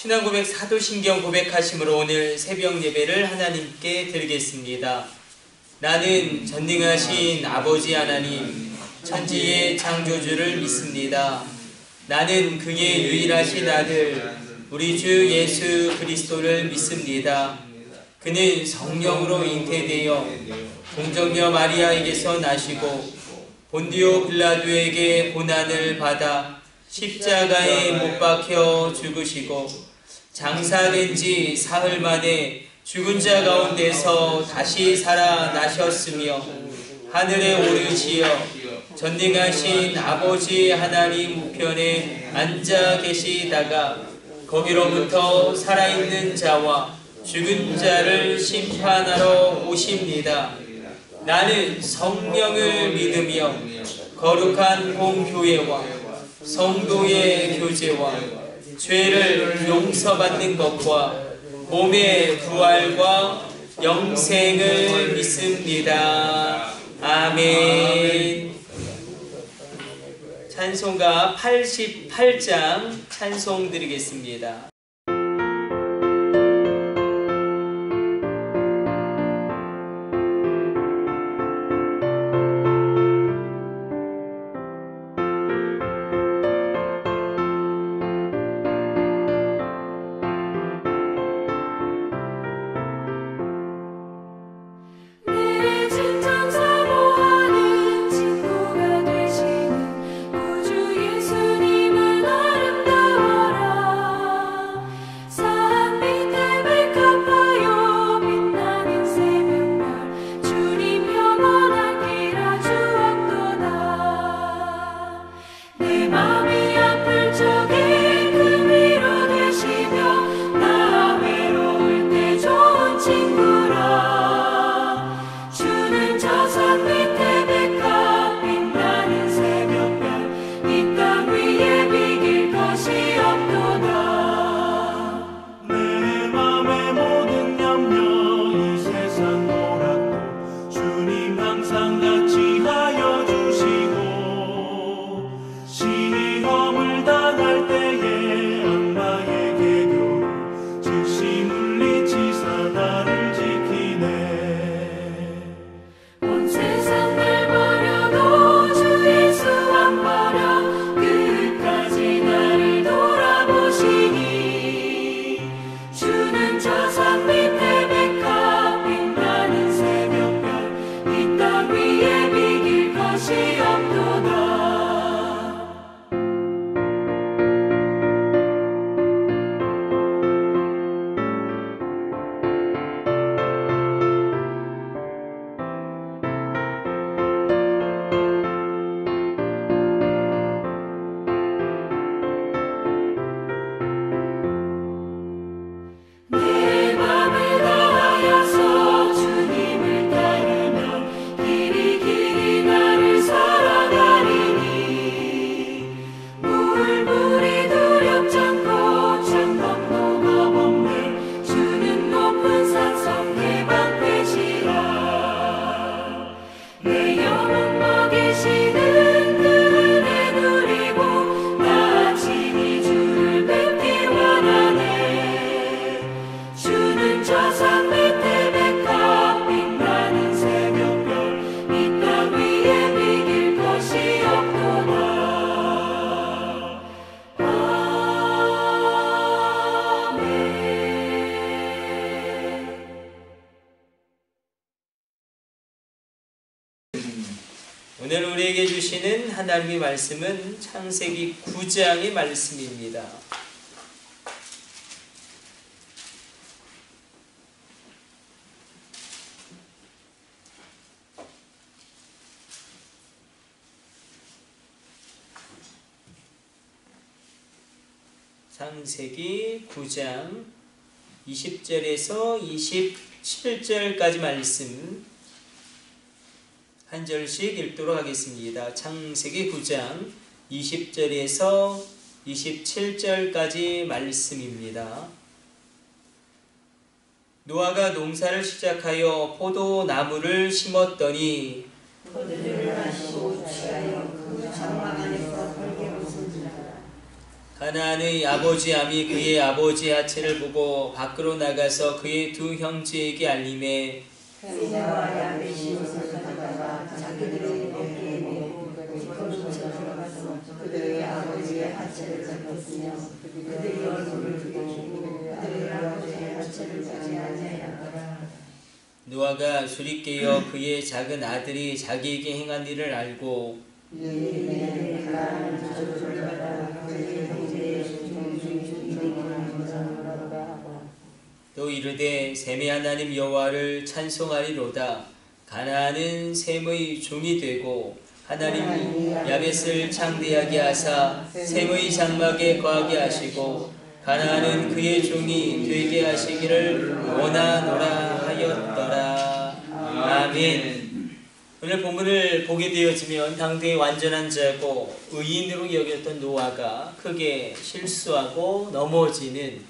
신앙 고백 사도신경 고백하심으로 오늘 새벽 예배를 하나님께 드리겠습니다. 나는 전능하신 아버지 하나님 천지의 창조주를 믿습니다. 나는 그의 유일하신 아들 우리 주 예수 그리스도를 믿습니다. 그는 성령으로 잉태되어 동정녀 마리아에게서 나시고 본디오 빌라도에게 고난을 받아 십자가에 못 박혀 죽으시고 장사된 지 사흘 만에 죽은 자 가운데서 다시 살아나셨으며 하늘에 오르시어 전능하신 아버지 하나님 우편에 앉아 계시다가 거기로부터 살아있는 자와 죽은 자를 심판하러 오십니다. 나는 성령을 믿으며 거룩한 공교회와 성도의 교제와 죄를 용서받는 것과 몸의 부활과 영생을 믿습니다. 아멘. 찬송가 88장 찬송 드리겠습니다. 오늘 우리에게 주시는 하나님의 말씀은 창세기 9장의 말씀입니다. 창세기 9장 20절에서 27절까지 말씀 한 절씩 읽도록 하겠습니다. 창세기 9장 20절에서 27절까지 말씀입니다. 노아가 농사를 시작하여 포도나무를 심었더니 그들을 마시고 취하여 그 장막 안에서 벌게로 쓴지라. 가나안의 아버지 암이 그의 아버지 하체를 보고 밖으로 나가서 그의 두 형제에게 알림해 그대와 야벳이 옷을 가져다가 자기들의 어깨에 메고 걸음으로 들어가서 그들의 아버지의 하체를 잡았으며 그들의 얼굴을 죽이고 그들의 아버지의 하체를 보지 아니하였더라. 노아가 술이 깨어 그의 작은 아들이 자기에게 행한 일을 알고 이에 가나안은 저주를 받아 그의 형제의 종중이 되기를 하고 또 이르되 셈의 하나님 여호와를 찬송하리로다. 가나안은 셈의 종이 되고 하나님 야벳을 창대하게 하사 셈의 장막에 거하게 하시고 가나안은 그의 종이 되게 하시기를 원하노라 하였더라. 아멘. 오늘 본문을 보게 되어지면 당대의 완전한 자고 의인으로 여겼던 노아가 크게 실수하고 넘어지는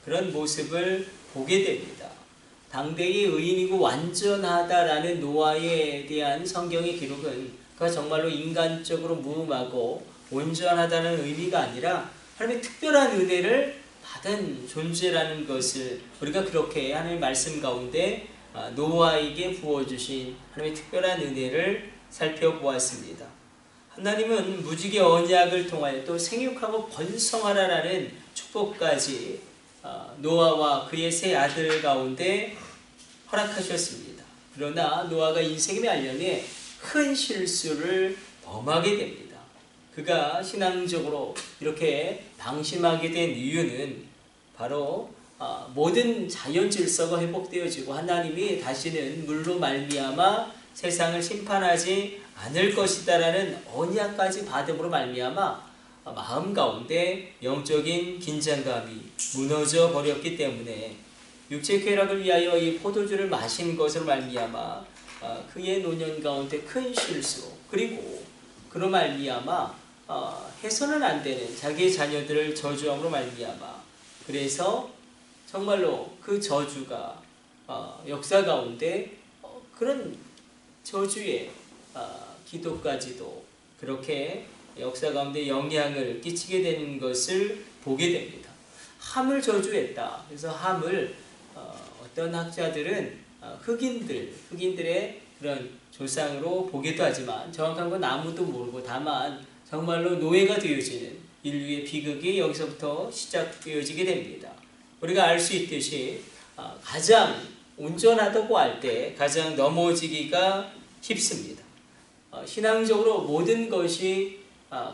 그런 모습을 보게 됩니다. 당대의 의인이고 완전하다라는 노아에 대한 성경의 기록은 그가 정말로 인간적으로 무음하고 온전하다는 의미가 아니라 하나님의 특별한 은혜를 받은 존재라는 것을 우리가 그렇게 하나님의 말씀 가운데 노아에게 부어주신 하나님의 특별한 은혜를 살펴보았습니다. 하나님은 무지개 언약을 통하여 또 생육하고 번성하라라는 축복까지 노아와 그의 세 아들 가운데 허락하셨습니다. 그러나 노아가 인생의 말년에 큰 실수를 범하게 됩니다. 그가 신앙적으로 이렇게 방심하게 된 이유는 바로 모든 자연 질서가 회복되어지고 하나님이 다시는 물로 말미암아 세상을 심판하지 않을 것이다라는 언약까지 받음으로 말미암아 마음 가운데 영적인 긴장감이 무너져 버렸기 때문에 육체 쾌락을 위하여 이 포도주를 마신 것으로 말미암아 그의 노년 가운데 큰 실수 그리고 그로 말미암아 해서는 안 되는 자기의 자녀들을 저주함으로 말미암아 그래서 정말로 그 저주가 역사 가운데 그런 저주의 기도까지도 그렇게 역사 가운데 영향을 끼치게 되는 것을 보게 됩니다. 함을 저주했다. 그래서 함을 어떤 학자들은 흑인들의 그런 조상으로 보기도 하지만 정확한 건 아무도 모르고 다만 정말로 노예가 되어지는 인류의 비극이 여기서부터 시작되어지게 됩니다. 우리가 알 수 있듯이 가장 온전하다고 할 때 가장 넘어지기가 쉽습니다. 신앙적으로 모든 것이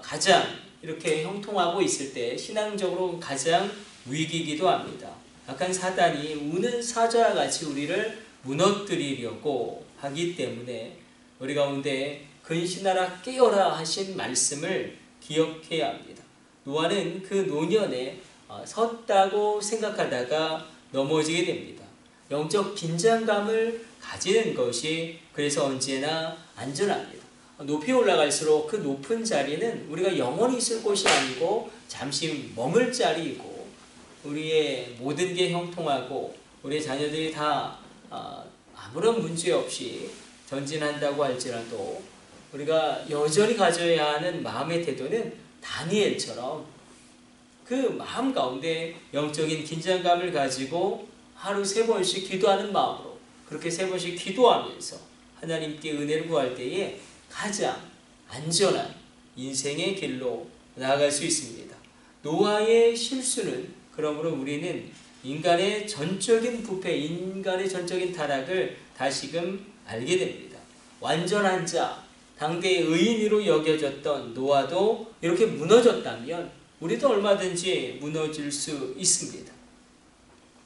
가장 이렇게 형통하고 있을 때 신앙적으로 가장 위기이기도 합니다. 약간 사단이 우는 사자와 같이 우리를 무너뜨리려고 하기 때문에 우리 가운데 근신하라 깨어라 하신 말씀을 기억해야 합니다. 노아는 그 노년에 섰다고 생각하다가 넘어지게 됩니다. 영적 긴장감을 가지는 것이 그래서 언제나 안전합니다. 높이 올라갈수록 그 높은 자리는 우리가 영원히 있을 곳이 아니고 잠시 머물 자리이고 우리의 모든 게 형통하고 우리의 자녀들이 다 아무런 문제 없이 전진한다고 할지라도 우리가 여전히 가져야 하는 마음의 태도는 다니엘처럼 그 마음 가운데 영적인 긴장감을 가지고 하루 3번씩 기도하는 마음으로 그렇게 3번씩 기도하면서 하나님께 은혜를 구할 때에 가장 안전한 인생의 길로 나아갈 수 있습니다. 노아의 실수는 그러므로 우리는 인간의 전적인 부패, 인간의 전적인 타락을 다시금 알게 됩니다. 완전한 자, 당대의 의인으로 여겨졌던 노아도 이렇게 무너졌다면 우리도 얼마든지 무너질 수 있습니다.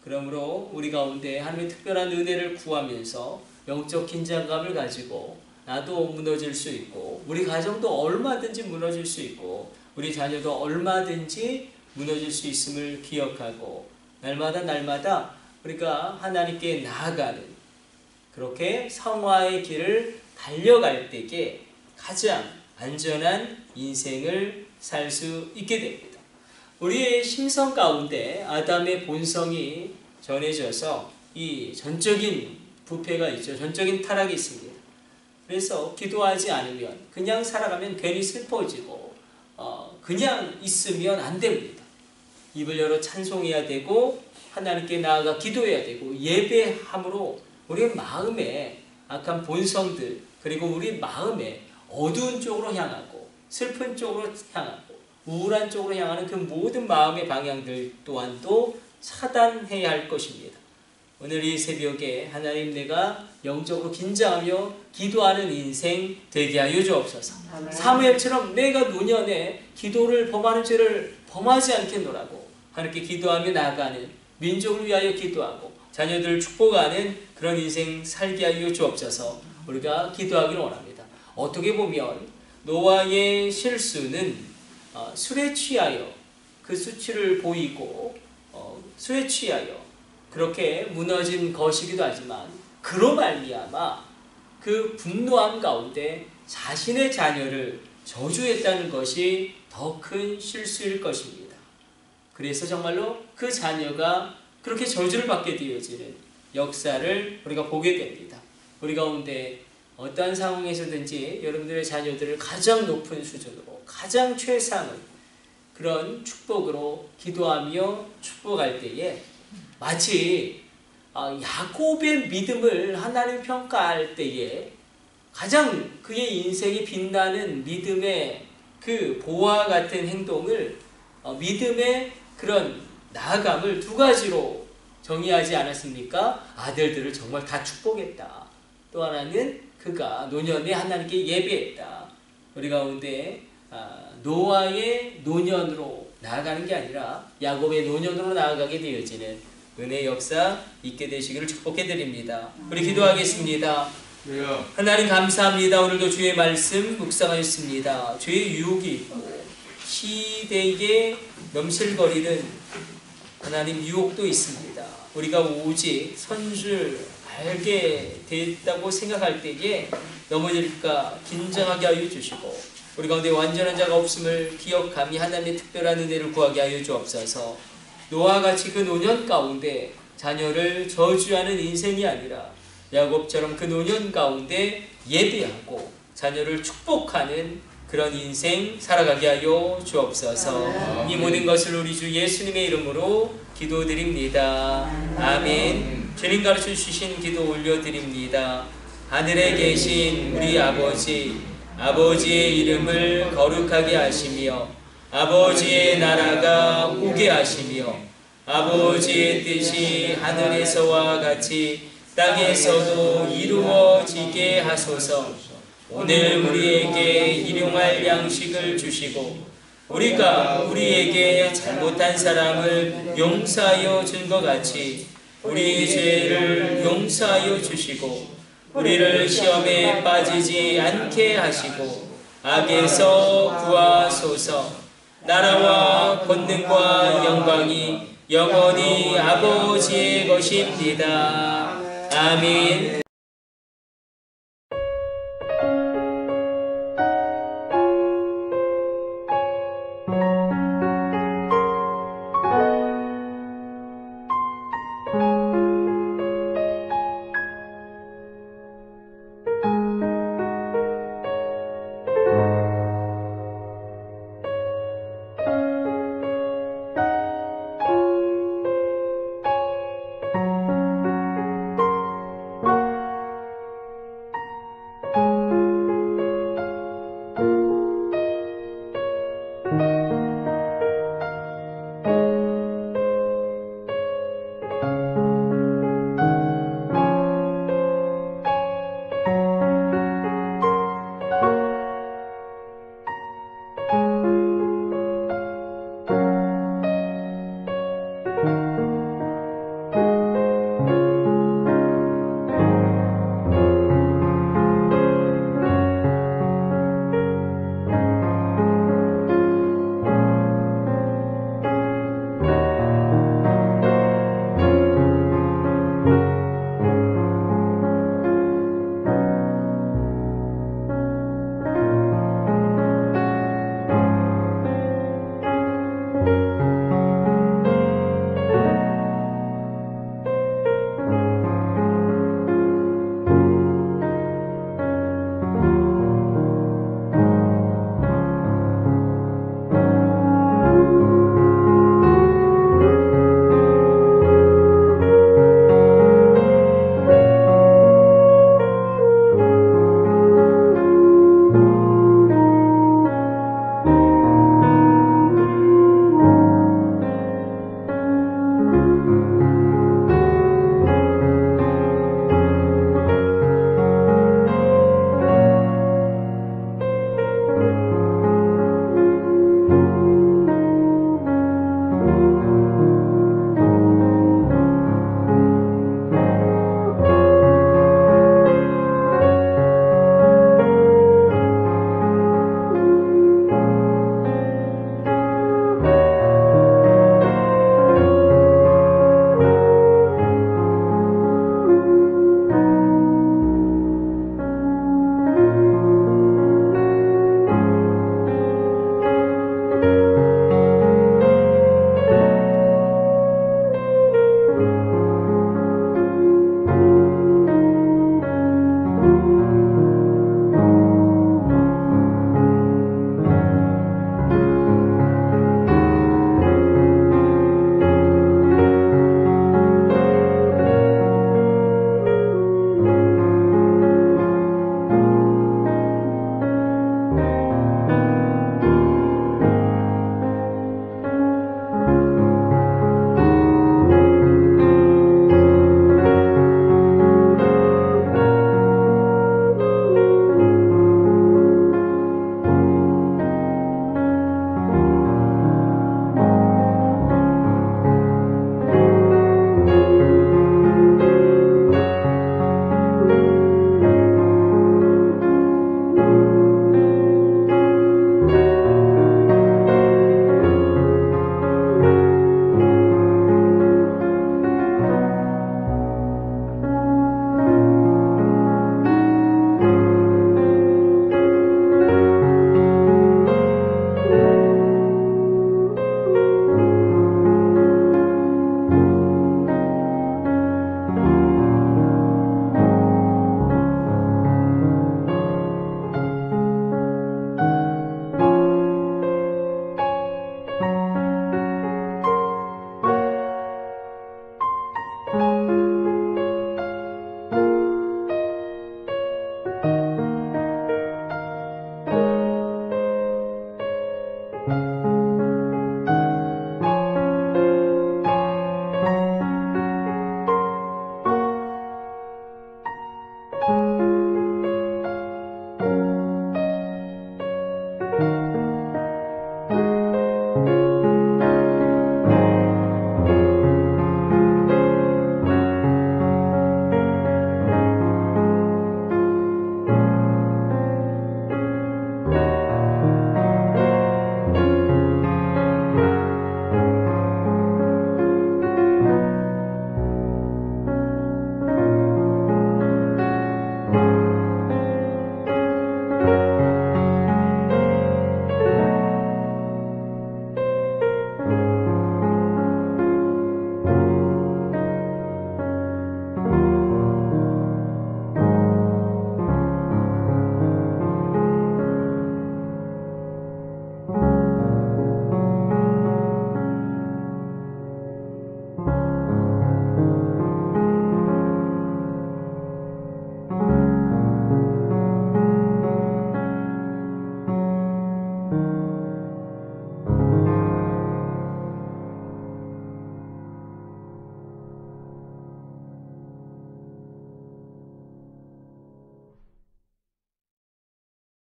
그러므로 우리 가운데 하나님의 특별한 은혜를 구하면서 영적 긴장감을 가지고 나도 무너질 수 있고 우리 가정도 얼마든지 무너질 수 있고 우리 자녀도 얼마든지 무너질 수 있음을 기억하고 날마다 우리가 하나님께 나아가는 그렇게 성화의 길을 달려갈 때에 가장 안전한 인생을 살 수 있게 됩니다. 우리의 심성 가운데 아담의 본성이 전해져서 이 전적인 부패가 있죠. 전적인 타락이 있습니다. 그래서 기도하지 않으면 그냥 살아가면 괜히 슬퍼지고 그냥 있으면 안 됩니다. 입을 열어 찬송해야 되고 하나님께 나아가 기도해야 되고 예배함으로 우리 마음에 악한 본성들 그리고 우리 마음에 어두운 쪽으로 향하고 슬픈 쪽으로 향하고 우울한 쪽으로 향하는 그 모든 마음의 방향들 또한도 차단해야 할 것입니다. 오늘 이 새벽에 하나님 내가 영적으로 긴장하며 기도하는 인생 되게 하여 주옵소서. 사무엘처럼 내가 노년에 기도를 범하는 죄를 범하지 않겠노라고 하나님께 기도하며 나아가는 민족을 위하여 기도하고 자녀들을 축복하는 그런 인생 살게 하여 주옵소서. 우리가 기도하기를 원합니다. 어떻게 보면 노아의 실수는 술에 취하여 그 수치를 보이고 술에 취하여 그렇게 무너진 것이기도 하지만 그로 말미암아 그 분노함 가운데 자신의 자녀를 저주했다는 것이 더 큰 실수일 것입니다. 그래서 정말로 그 자녀가 그렇게 저주를 받게 되어지는 역사를 우리가 보게 됩니다. 우리 가운데 어떠한 상황에서든지 여러분들의 자녀들을 가장 높은 수준으로 가장 최상의 그런 축복으로 기도하며 축복할 때에 마치 야곱의 믿음을 하나님 평가할 때에 가장 그의 인생이 빛나는 믿음의 그 보화 같은 행동을 믿음의 그런 나아감을 두 가지로 정의하지 않았습니까? 아들들을 정말 다 축복했다. 또 하나는 그가 노년에 하나님께 예배했다. 우리 가운데 노아의 노년으로 나아가는 게 아니라 야곱의 노년으로 나아가게 되어지는 은혜의 역사 있게 되시기를 축복해 드립니다. 우리 기도하겠습니다. 하나님 감사합니다. 오늘도 주의 말씀 묵상하였습니다. 주의 유혹이 있고 시대에 넘실거리는 하나님 유혹도 있습니다. 우리가 오직 선줄 알게 됐다고 생각할 때에 넘어질까 긴장하게 하여 주시고 우리 가운데 완전한 자가 없음을 기억하며 하나님의 특별한 은혜를 구하게 하여 주옵소서. 노아와 같이 그 노년 가운데 자녀를 저주하는 인생이 아니라 야곱처럼 그 노년 가운데 예배하고 자녀를 축복하는 그런 인생 살아가게 하여 주옵소서. 이 모든 것을 우리 주 예수님의 이름으로 기도드립니다. 아멘. 주님 가르쳐 주신 기도 올려드립니다. 하늘에 계신 우리 아버지, 아버지의 이름을 거룩하게 하시며 아버지의 나라가 오게 하시며 아버지의 뜻이 하늘에서와 같이 땅에서도 이루어지게 하소서. 오늘 우리에게 일용할 양식을 주시고 우리가 우리에게 잘못한 사람을 용서하여 준 것 같이 우리 죄를 용서하여 주시고 우리를 시험에 빠지지 않게 하시고 악에서 구하소서. 나라와 권능과 영광이 영원히 아버지의 것입니다. 아멘.